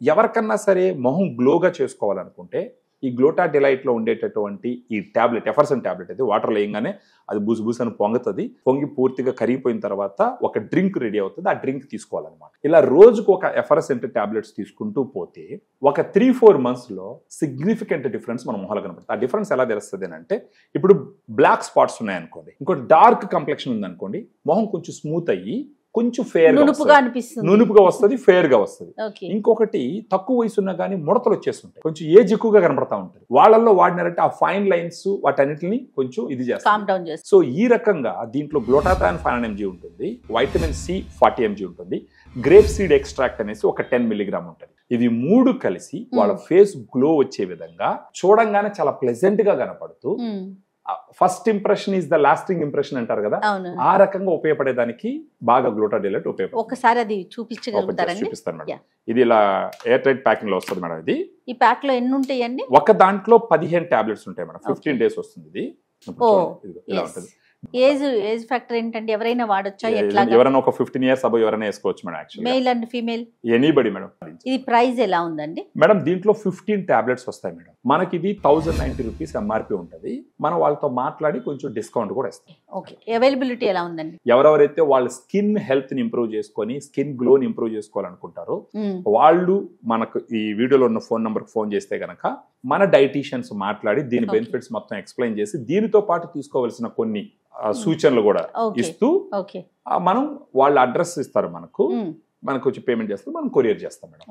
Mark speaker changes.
Speaker 1: ఎవరికన్నా సరే మొహం గ్లోగా చేసుకోవాలనుకుంటే ఈ గ్లోటా డిలైట్ లో ఉండేటటువంటి ఈ టాబ్లెట్ ఎఫర్సన్ టాబ్లెట్ అయితే వాటర్ లేయంగానే అది బూసు అని పొంగుతుంది. పొంగి పూర్తిగా కరిగిపోయిన తర్వాత ఒక డ్రింక్ రెడీ అవుతుంది. ఆ డ్రింక్ తీసుకోవాలన్నమాట. ఇలా రోజుకు ఒక ఎఫర్సెంట్ టాబ్లెట్స్ తీసుకుంటూ పోతే ఒక 3-4 months లో సిగ్నిఫికెంట్ డిఫరెన్స్ మన మొహాలు కనపడుతుంది. ఆ డిఫరెన్స్ ఎలా తెలుస్తుంది అంటే ఇప్పుడు బ్లాక్ స్పాట్స్ ఉన్నాయనుకోండి, ఇంకో డార్క్ కంప్లెక్షన్ ఉందనుకోండి, మొహం కొంచెం స్మూత్ అయ్యి కొంచెం ఫేర్ నునుపుగా వస్తుంది, ఫేర్ గా వస్తుంది. ఇంకొకటి తక్కువ వయసు ఉన్నా కానీ ముడతలు వచ్చేస్తుంటాయి, కొంచెం ఏజ్ ఎక్కువగా కనపడతా ఉంటుంది. వాళ్ళల్లో వాడినారంటే ఆ ఫైన్ లైన్స్ వాటన్నిటిని కొంచెం ఇది చేస్తారు. సో ఈ రకంగా దీంట్లో గ్లూటాథియోన్ 500 mg ఉంటుంది, వైటమిన్ సి 40 mg ఉంటుంది, గ్రేప్ సీడ్ ఎక్స్ట్రాక్ట్ అనేసి ఒక 10 mg ఉంటుంది. ఇవి 3 కలిసి వాళ్ళ ఫేస్ గ్లో వచ్చే విధంగా చూడంగానే చాలా ప్లెజెంట్ గా కనపడుతూ first impression is the lasting impression అంటారు కదా, ఆ రకంగా ఉపయోగపడేదానికి బాగా గ్లూటా డిలైట్ ఉపయోగపడుతుంది.
Speaker 2: ఒకసారి అది చూపిస్తాను
Speaker 1: మేడం. ఇది ఇలా ఎయిర్ టైట్ ప్యాకింగ్ లో వస్తుంది మేడం. ఇది
Speaker 2: ఈ ప్యాక్ లో ఎన్ని ఉంటాయండి?
Speaker 1: ఒక దాంట్లో 15 టాబ్లెట్స్ ఉంటాయి మేడం. 15 days వస్తుంది. ఇది ఇలా ఉంటుంది.
Speaker 2: ఏజ్ ఫ్యాక్టర్ ఏంటంటే ఎవరైనా వాడొచ్చా?
Speaker 1: ఎవరైనా ఒక 15 years అబౌవ్ ఎవరైనా వేసుకోవచ్చు madam. Actually
Speaker 2: male and female
Speaker 1: anybody madam.
Speaker 2: ఇది ప్రైస్ ఎలా ఉందండి
Speaker 1: మేడం? దీంట్లో 15 టాబ్లెట్స్ వస్తాయి మేడం. మనకి ఇది 1090 రూపీస్ ఎంఆర్పి ఉంటుంది. మనం వాళ్ళతో మాట్లాడి కొంచెం డిస్కౌంట్ కూడా ఇస్తాం.
Speaker 2: ఓకే, అవైలబిలిటీ ఎలా ఉందండి?
Speaker 1: ఎవరెవరైతే వాళ్ళ స్కిన్ హెల్త్ ని ఇంప్రూవ్ చేసుకొని స్కిన్ గ్లో ని ఇంప్రూవ్ చేసుకోవాలనుకుంటారో వాళ్ళు మనకు ఈ వీడియోలో ఉన్న ఫోన్ నంబర్ ఫోన్ చేస్తే గనక మన డైటీషియన్స్ మాట్లాడి దీని బెనిఫిట్స్ మొత్తం ఎక్స్ప్లెయిన్ చేసి దీనితో పాటు తీసుకోవాల్సిన కొన్ని సూచనలు కూడా ఇస్తూ మనం వాళ్ళ అడ్రస్ ఇస్తారు, మనకు వచ్చి పేమెంట్ చేస్తారు, మనం కొరియర్ చేస్తాం మేడం.